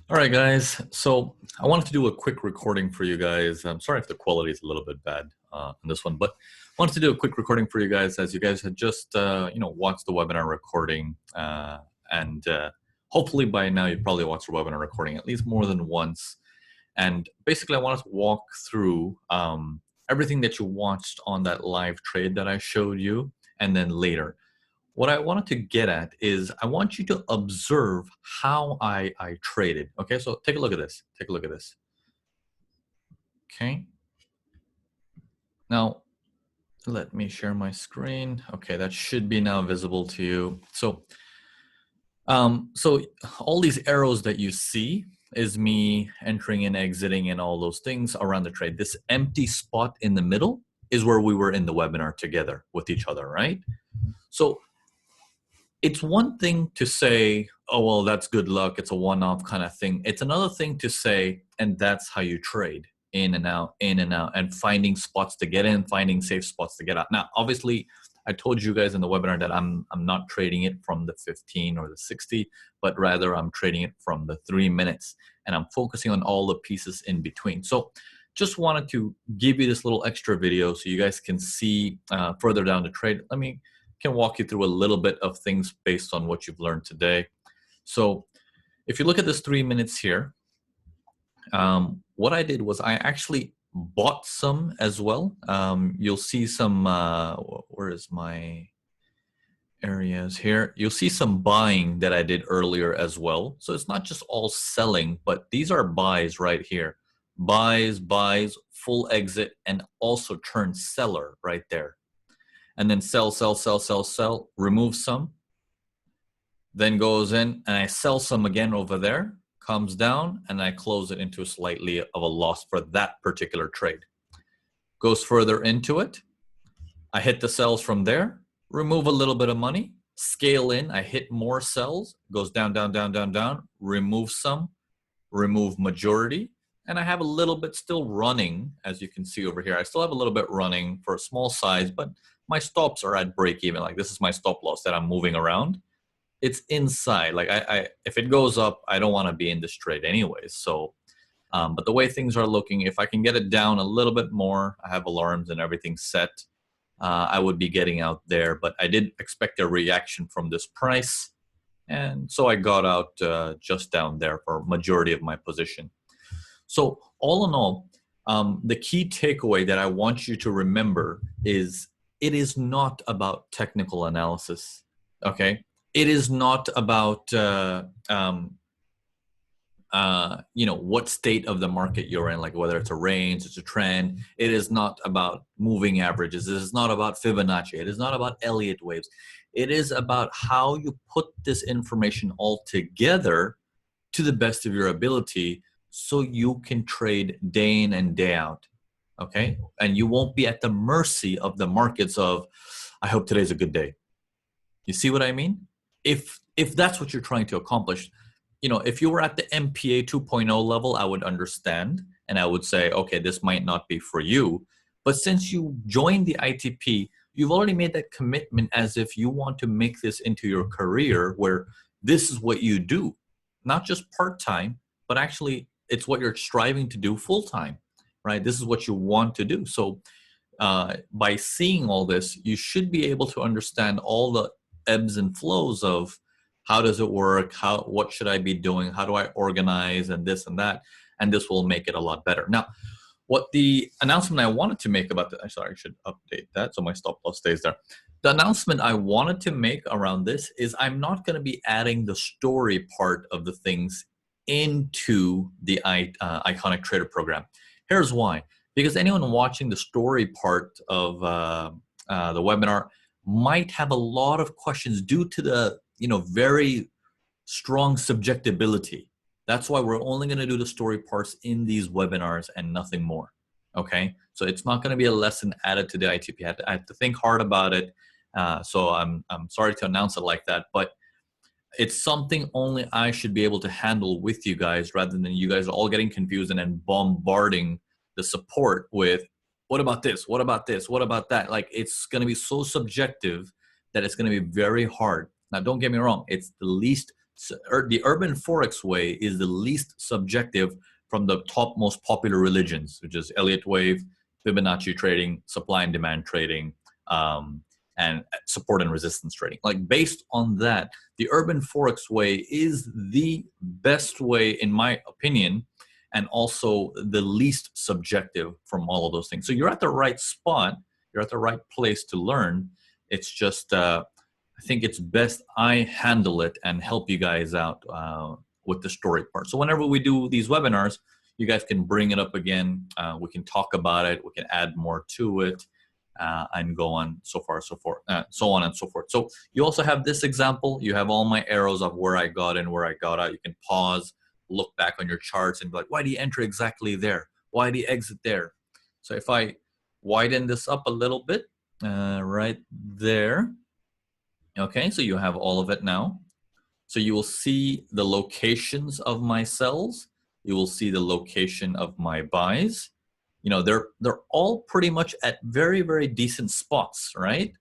All right, guys. So I wanted to do a quick recording for you guys. I'm sorry if the quality is a little bit bad on this one, but I wanted to do a quick recording for you guys as you guys had just, watched the webinar recording. And hopefully by now you've probably watched the webinar recording at least more than once. And basically I wanted to walk through everything that you watched on that live trade that I showed you and then later. What I wanted to get at is I want you to observe how I traded. Okay, so take a look at this. Take a look at this. Okay. Now, let me share my screen. Okay, that should be now visible to you. So all these arrows that you see is me entering and exiting and all those things around the trade. This empty spot in the middle is where we were in the webinar together with each other, right? So it's one thing to say, oh, well, that's good luck. It's a one-off kind of thing. It's another thing to say, and that's how you trade in and out, and finding spots to get in, finding safe spots to get out. Now, obviously, I told you guys in the webinar that I'm not trading it from the 15 or the 60, but rather I'm trading it from the 3 minutes, and I'm focusing on all the pieces in between. So just wanted to give you this little extra video so you guys can see further down the trade. Let me can walk you through a little bit of things based on what you've learned today. So if you look at this 3 minutes here, what I did was I actually bought some as well. You'll see some, where is my areas here? You'll see some buying that I did earlier as well. So it's not just all selling, but these are buys right here. Buys, full exit, and also turn seller right there. And then sell, remove some, then goes in and I sell some again over there, comes down, and I close it into slightly of a loss for that particular trade. Goes further into it, I hit the sells from there, remove a little bit of money, scale in, I hit more sells, goes down, remove some, remove majority, and I have a little bit still running, as you can see over here. I still have a little bit running for a small size, but my stops are at break even. Like this is my stop loss that I'm moving around. It's inside. Like if it goes up, I don't want to be in this trade anyways. So, but the way things are looking, if I can get it down a little bit more, I have alarms and everything set. I would be getting out there, but I did expect a reaction from this price. And so I got out just down there for majority of my position. So all in all, the key takeaway that I want you to remember is it is not about technical analysis, okay? It is not about, what state of the market you're in, like whether it's a range, it's a trend. It is not about moving averages. It is not about Fibonacci. It is not about Elliott waves. It is about how you put this information all together to the best of your ability so you can trade day in and day out, okay? And you won't be at the mercy of the markets of, I hope today's a good day. You see what I mean? If that's what you're trying to accomplish, if you were at the MPA 2.0 level, I would understand. And I would say, okay, this might not be for you. But since you joined the ITP, you've already made that commitment as if you want to make this into your career where this is what you do, not just part-time, but actually it's what you're striving to do full-time, right? This is what you want to do. So by seeing all this, you should be able to understand all the ebbs and flows of how does it work, what should I be doing, how do I organize, and this and that, and this will make it a lot better. Now, what the announcement I wanted to make about the, sorry, I should update that so my stop loss stays there. The announcement I wanted to make around this is I'm not going to be adding the story part of the things into the Iconic Trader program. Here's why. Because anyone watching the story part of the webinar might have a lot of questions due to the very strong subjectability. That's why we're only going to do the story parts in these webinars and nothing more. Okay, so it's not going to be a lesson added to the ITP. I had to think hard about it. So I'm sorry to announce it like that, but it's something only I should be able to handle with you guys rather than you guys all getting confused and then bombarding the support with, what about this? What about this? What about that? Like, it's going to be so subjective that it's going to be very hard. Now, don't get me wrong. It's the least The Urban Forex way is the least subjective from the top most popular religions, which is Elliott Wave, Fibonacci trading, supply and demand trading, and support and resistance trading. Like based on that, the Urban Forex way is the best way, in my opinion, and also the least subjective from all of those things. So you're at the right spot, you're at the right place to learn. It's just, I think it's best I handle it and help you guys out with the story part. So whenever we do these webinars, you guys can bring it up again. We can talk about it. We can add more to it, and go on so on and so forth. So you also have this example. You have all my arrows of where I got in, where I got out. You can pause, look back on your charts, and be like, why do you enter exactly there? Why do you exit there? So if I widen this up a little bit, right there. Okay, so you have all of it now. So you will see the locations of my sells. You will see the location of my buys. You know, they're all pretty much at very, very decent spots, right?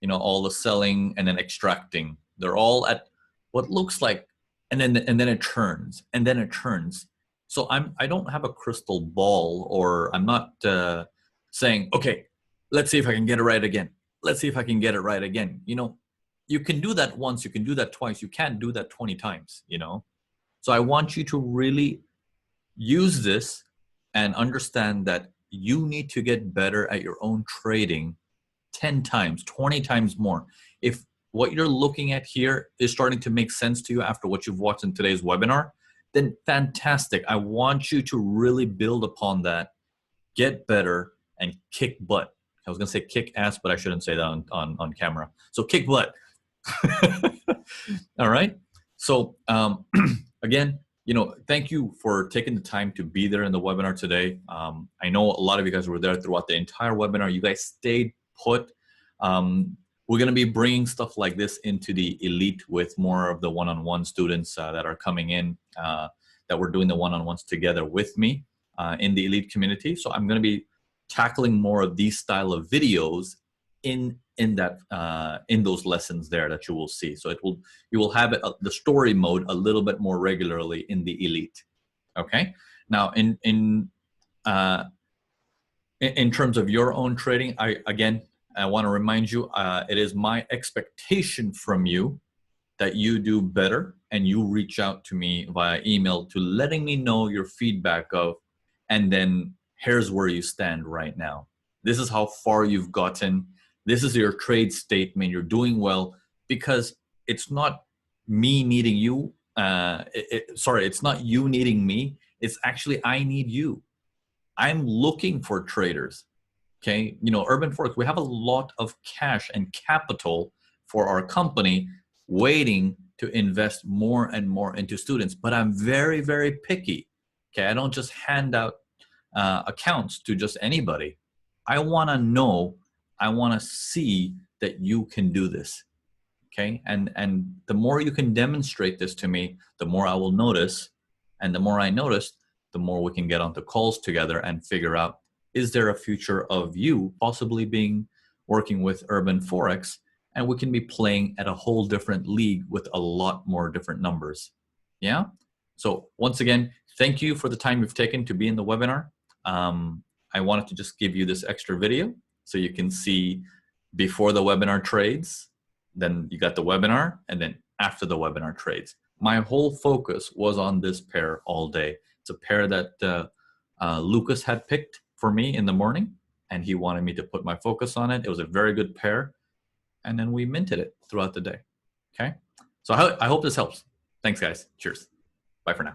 You know, all the selling and then extracting. They're all at what looks like, and then it turns, and then it turns. So I don't have a crystal ball, or I'm not saying, okay, let's see if I can get it right again. Let's see if I can get it right again. You know, you can do that once, you can do that twice. You can't do that 20 times, you know? So I want you to really use this and understand that you need to get better at your own trading 10 times, 20 times more. If what you're looking at here is starting to make sense to you after what you've watched in today's webinar, then fantastic. I want you to really build upon that, get better, and kick butt. I was gonna say kick ass, but I shouldn't say that on camera. So kick butt. All right. So again, you know, thank you for taking the time to be there in the webinar today. I know a lot of you guys were there throughout the entire webinar. You guys stayed put. We're going to be bringing stuff like this into the Elite with more of the one-on-one students that are coming in, that we're doing the one-on-ones together with me in the Elite community. So I'm going to be tackling more of these style of videos in those lessons there that you will see. So you will have it, the story mode a little bit more regularly in the Elite. Okay. Now in terms of your own trading, I want to remind you, it is my expectation from you that you do better and you reach out to me via email to letting me know your feedback of, and then here's where you stand right now. This is how far you've gotten. This is your trade statement. You're doing well, because it's not me needing you. It's not you needing me. It's actually I need you. I'm looking for traders. Okay, you know, Urban Forex, we have a lot of cash and capital for our company waiting to invest more and more into students. But I'm very, very picky. Okay, I don't just hand out accounts to just anybody. I want to know, I want to see that you can do this. Okay, and the more you can demonstrate this to me, the more I will notice, and the more I notice, the more we can get onto calls together and figure out, is there a future of you possibly working with Urban Forex, and we can be playing at a whole different league with a lot more different numbers. Yeah. So once again, thank you for the time you've taken to be in the webinar. I wanted to just give you this extra video so you can see before the webinar trades, then you got the webinar, and then after the webinar trades. My whole focus was on this pair all day. It's a pair that Lucas had picked for me in the morning, and he wanted me to put my focus on it. It was a very good pair, and then we minted it throughout the day. Okay, so I hope this helps. Thanks, guys. Cheers. Bye for now.